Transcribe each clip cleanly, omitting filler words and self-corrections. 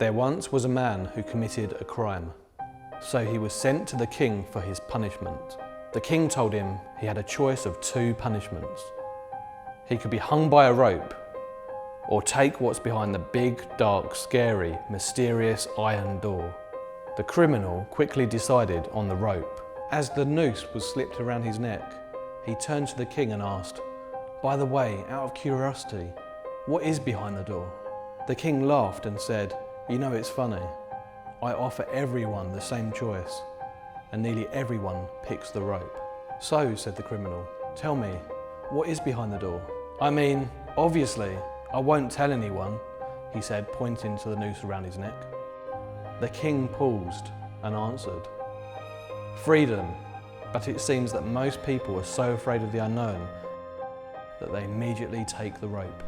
There once was a man who committed a crime. So he was sent to the king for his punishment. The king told him he had a choice of two punishments. He could be hung by a rope, or take what's behind the big, dark, scary, mysterious iron door. The criminal quickly decided on the rope. As the noose was slipped around his neck, he turned to the king and asked, "By the way, out of curiosity, what is behind the door?" The king laughed and said, "You know, it's funny. I offer everyone the same choice, and nearly everyone picks the rope." "So," said the criminal, "tell me, what is behind the door?" "I mean, obviously, I won't tell anyone," he said, pointing to the noose around his neck. The king paused and answered, "Freedom, but it seems that most people are so afraid of the unknown that they immediately take the rope."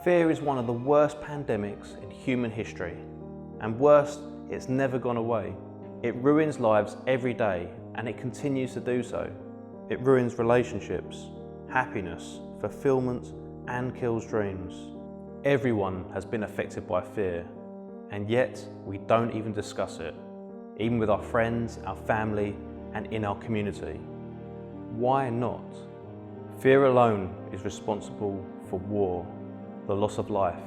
Fear is one of the worst pandemics in human history, and worse, it's never gone away. It ruins lives every day, and it continues to do so. It ruins relationships, happiness, fulfillment, and kills dreams. Everyone has been affected by fear, and yet we don't even discuss it, even with our friends, our family, and in our community. Why not? Fear alone is responsible for war, the loss of life,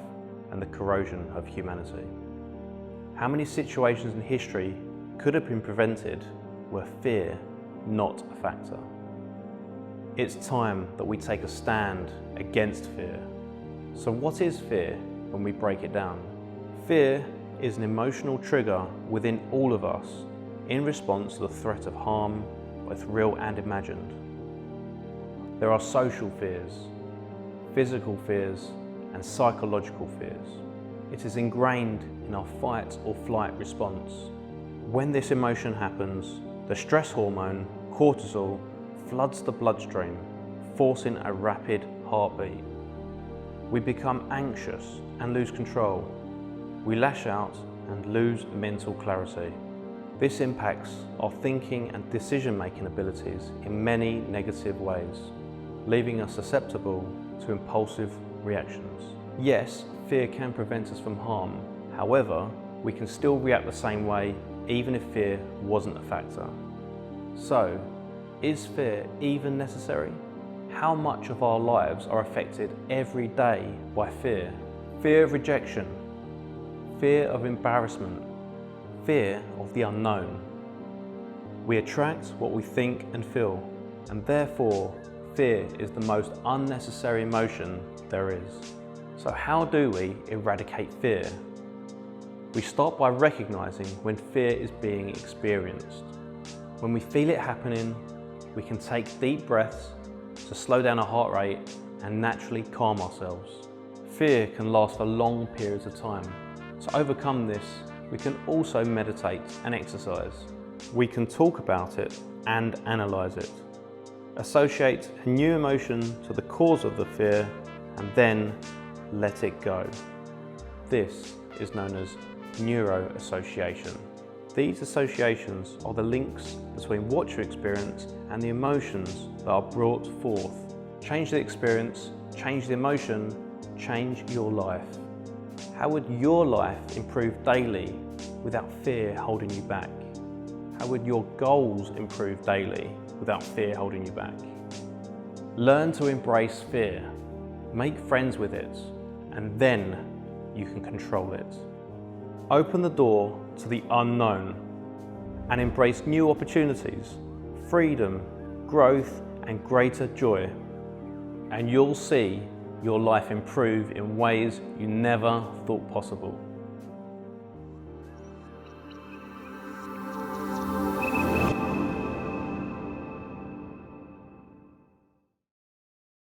and the corrosion of humanity. How many situations in history could have been prevented were fear not a factor? It's time that we take a stand against fear. So what is fear when we break it down? Fear is an emotional trigger within all of us in response to the threat of harm, both real and imagined. There are social fears, physical fears, and psychological fears. It is ingrained in our fight or flight response. When this emotion happens, the stress hormone, cortisol, floods the bloodstream, forcing a rapid heartbeat. We become anxious and lose control. We lash out and lose mental clarity. This impacts our thinking and decision-making abilities in many negative ways, leaving us susceptible to impulsive reactions. Yes, fear can prevent us from harm. However, we can still react the same way even if fear wasn't a factor. So, is fear even necessary? How much of our lives are affected every day by fear? Fear of rejection, fear of embarrassment, fear of the unknown. We attract what we think and feel, and therefore fear is the most unnecessary emotion there is. So how do we eradicate fear? We start by recognizing when fear is being experienced. When we feel it happening, we can take deep breaths to slow down our heart rate and naturally calm ourselves. Fear can last for long periods of time. To overcome this, we can also meditate and exercise. We can talk about it and analyze it. Associate a new emotion to the cause of the fear and then let it go. This is known as neuroassociation. These associations are the links between what you experience and the emotions that are brought forth. Change the experience, change the emotion, change your life. How would your life improve daily without fear holding you back? How would your goals improve daily without fear holding you back? Learn to embrace fear, make friends with it, and then you can control it. Open the door to the unknown and embrace new opportunities, freedom, growth, and greater joy. And you'll see your life improve in ways you never thought possible.